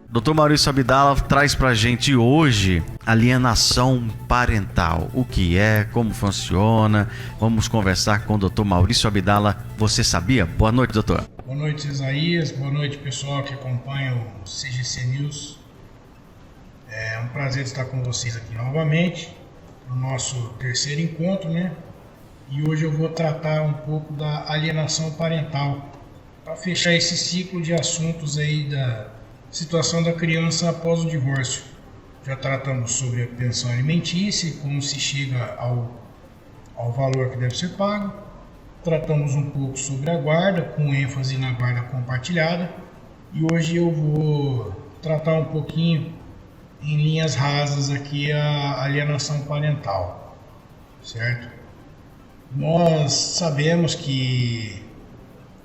Dr. Maurício Abdala traz pra gente hoje alienação parental. O que é, como funciona? Vamos conversar com o Dr. Maurício Abdala. Você sabia? Boa noite, doutor. Boa noite, Isaías. Boa noite, pessoal que acompanha o CGC News. É um prazer estar com vocês aqui novamente, no nosso terceiro encontro, né? E hoje eu vou tratar um pouco da alienação parental, para fechar esse ciclo de assuntos aí da situação da criança após o divórcio. Já tratamos sobre a pensão alimentícia, como se chega ao valor que deve ser pago. Tratamos um pouco sobre a guarda, com ênfase na guarda compartilhada. E hoje eu vou tratar um pouquinho, em linhas rasas, aqui a alienação parental, certo? Nós sabemos que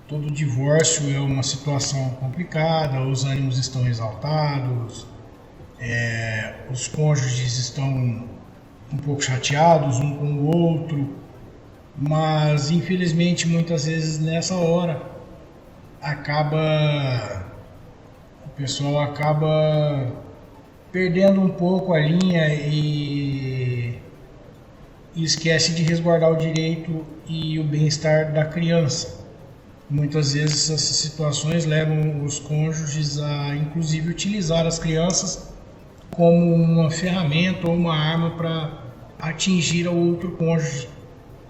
todo divórcio é uma situação complicada, os ânimos estão exaltados, os cônjuges estão um pouco chateados um com o outro, mas infelizmente muitas vezes nessa hora o pessoal acaba perdendo um pouco a linha e esquece de resguardar o direito e o bem-estar da criança. Muitas vezes essas situações levam os cônjuges a, inclusive, utilizar as crianças como uma ferramenta ou uma arma para atingir o outro cônjuge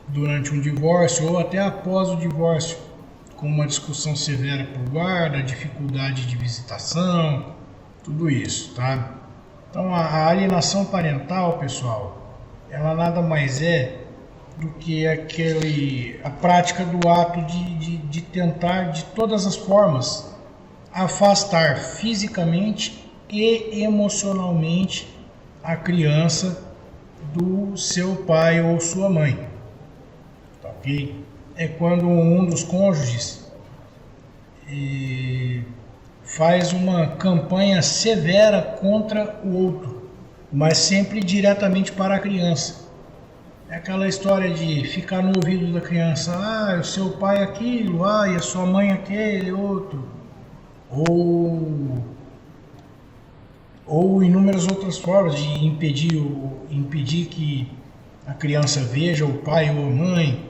durante um divórcio ou até após o divórcio, com uma discussão severa por guarda, dificuldade de visitação, tudo isso, tá? Então a alienação parental, pessoal, ela nada mais é do que a prática do ato de tentar de todas as formas afastar fisicamente e emocionalmente a criança do seu pai ou sua mãe, tá ok? É quando um dos cônjuges faz uma campanha severa contra o outro, mas sempre diretamente para a criança. É aquela história de ficar no ouvido da criança, o seu pai é aquilo, e a sua mãe é aquele outro. Ou inúmeras outras formas de impedir que a criança veja o pai ou a mãe,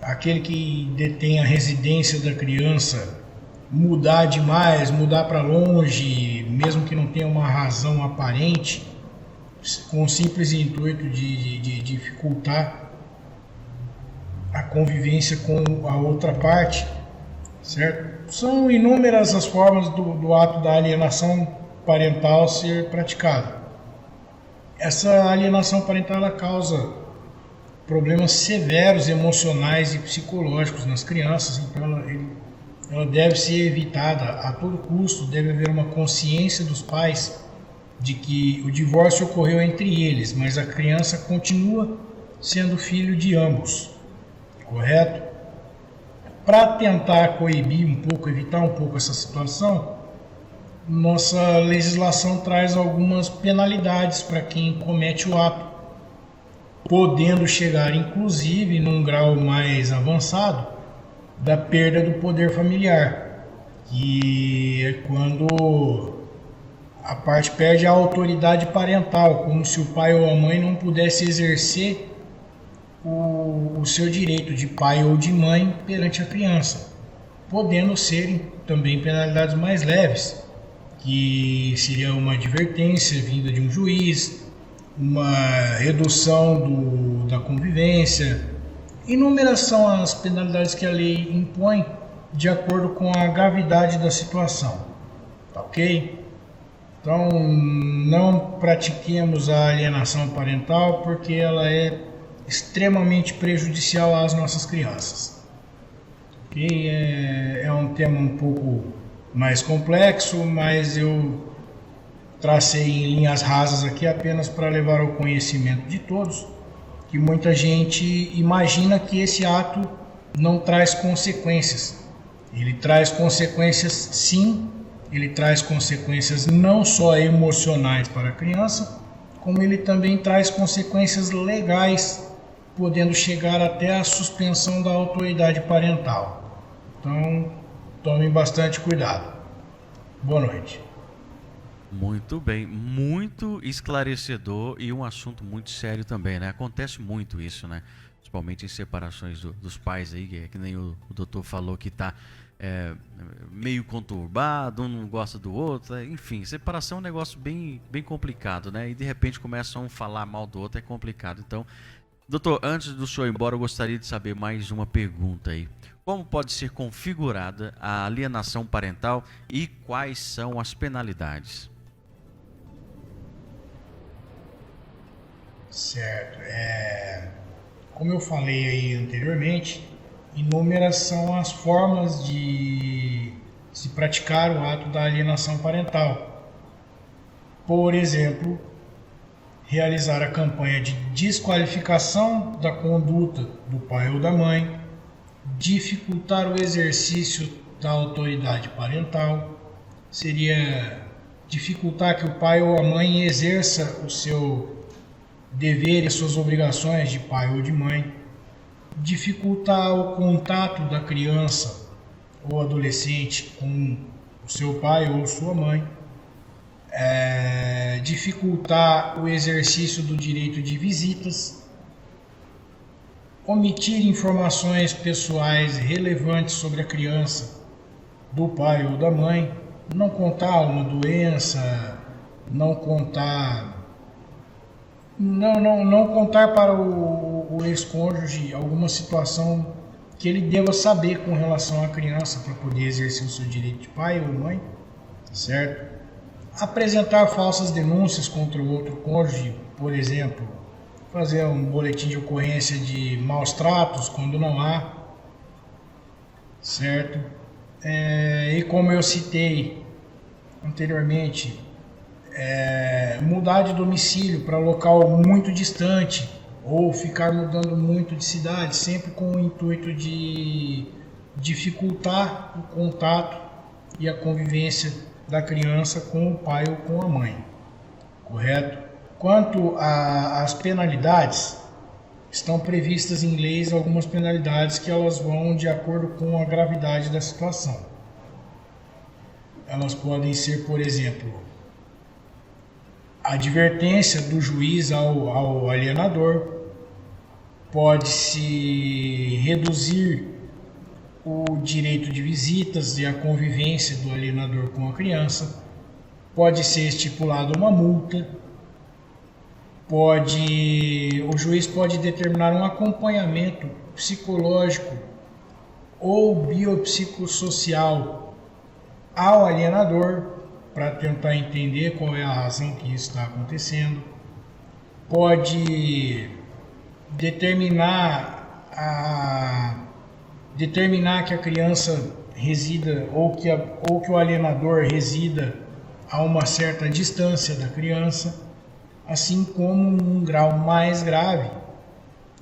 aquele que detém a residência da criança mudar demais, mudar para longe, mesmo que não tenha uma razão aparente, com o simples intuito de dificultar a convivência com a outra parte, certo? São inúmeras as formas do ato da alienação parental ser praticado. Essa alienação parental ela causa problemas severos emocionais e psicológicos nas crianças, então ela deve ser evitada a todo custo. Deve haver uma consciência dos pais de que o divórcio ocorreu entre eles, mas a criança continua sendo filho de ambos, correto? Para tentar coibir um pouco, evitar um pouco essa situação, nossa legislação traz algumas penalidades para quem comete o ato, podendo chegar inclusive num grau mais avançado da perda do poder familiar, que é quando a parte perde a autoridade parental, como se o pai ou a mãe não pudesse exercer o seu direito de pai ou de mãe perante a criança, podendo serem também penalidades mais leves, que seria uma advertência vinda de um juiz, uma redução da convivência. Inúmeras são as penalidades que a lei impõe de acordo com a gravidade da situação, tá ok? Então, não pratiquemos a alienação parental porque ela é extremamente prejudicial às nossas crianças. Okay? É um tema um pouco mais complexo, mas eu tracei em linhas rasas aqui apenas para levar ao conhecimento de todos que muita gente imagina que esse ato não traz consequências. Ele traz consequências, sim. Ele traz consequências não só emocionais para a criança, como ele também traz consequências legais, podendo chegar até a suspensão da autoridade parental. Então, tomem bastante cuidado. Boa noite. Muito bem, muito esclarecedor e um assunto muito sério também, né? Acontece muito isso, né? Principalmente em separações dos pais aí, que nem o doutor falou que tá meio conturbado, um não gosta do outro, enfim, separação é um negócio bem complicado, né? E de repente começam a falar mal do outro, é complicado. Então, doutor, antes do senhor ir embora, eu gostaria de saber mais uma pergunta aí. Como pode ser configurada a alienação parental e quais são as penalidades? Certo. Como eu falei aí anteriormente, inúmeras são as formas de se praticar o ato da alienação parental. Por exemplo, realizar a campanha de desqualificação da conduta do pai ou da mãe, dificultar o exercício da autoridade parental, seria dificultar que o pai ou a mãe exerça o seu dever e suas obrigações de pai ou de mãe, dificultar o contato da criança ou adolescente com o seu pai ou sua mãe, dificultar o exercício do direito de visitas, omitir informações pessoais relevantes sobre a criança do pai ou da mãe, não contar uma doença, não contar para o ex-cônjuge alguma situação que ele deva saber com relação à criança para poder exercer o seu direito de pai ou mãe, certo? Apresentar falsas denúncias contra o outro cônjuge, por exemplo, fazer um boletim de ocorrência de maus tratos quando não há, certo? E como eu citei anteriormente, mudar de domicílio para local muito distante ou ficar mudando muito de cidade, sempre com o intuito de dificultar o contato e a convivência da criança com o pai ou com a mãe, correto? Quanto às penalidades, estão previstas em leis algumas penalidades que elas vão de acordo com a gravidade da situação. Elas podem ser, por exemplo, a advertência do juiz ao alienador, pode-se reduzir o direito de visitas e a convivência do alienador com a criança, pode ser estipulada uma multa, o juiz pode determinar um acompanhamento psicológico ou biopsicossocial ao alienador para tentar entender qual é a razão que isso está acontecendo. Pode determinar que a criança resida ou que o alienador resida a uma certa distância da criança, assim como, num grau mais grave,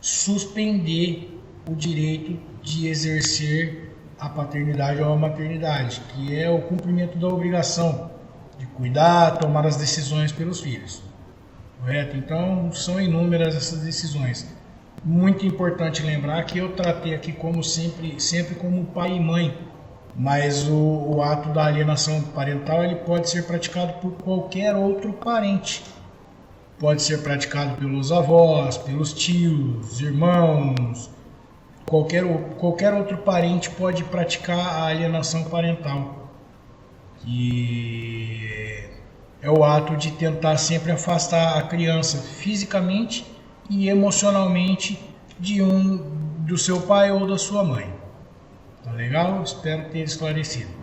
suspender o direito de exercer a paternidade ou a maternidade, que é o cumprimento da obrigação de cuidar, tomar as decisões pelos filhos. Correto? Então, são inúmeras essas decisões. Muito importante lembrar que eu tratei aqui como sempre como pai e mãe, mas o ato da alienação parental ele pode ser praticado por qualquer outro parente. Pode ser praticado pelos avós, pelos tios, irmãos, qualquer outro parente pode praticar a alienação parental, que é o ato de tentar sempre afastar a criança fisicamente e emocionalmente do seu pai ou da sua mãe. Tá legal? Espero ter esclarecido.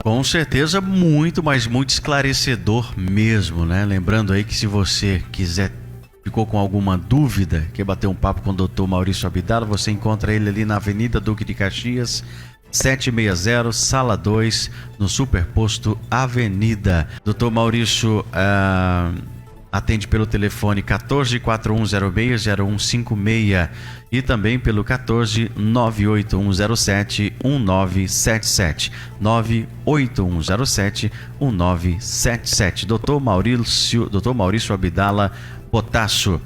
Com certeza, muito, mas muito esclarecedor mesmo, né? Lembrando aí que se você ficou com alguma dúvida, quer bater um papo com o Dr. Maurício Abdala, você encontra ele ali na Avenida Duque de Caxias, 760, Sala 2, no Superposto Avenida. Dr. Maurício atende pelo telefone 1441060156 e também pelo 14-98107-1977. 98107-1977. Dr. Maurício Abdala Potasso.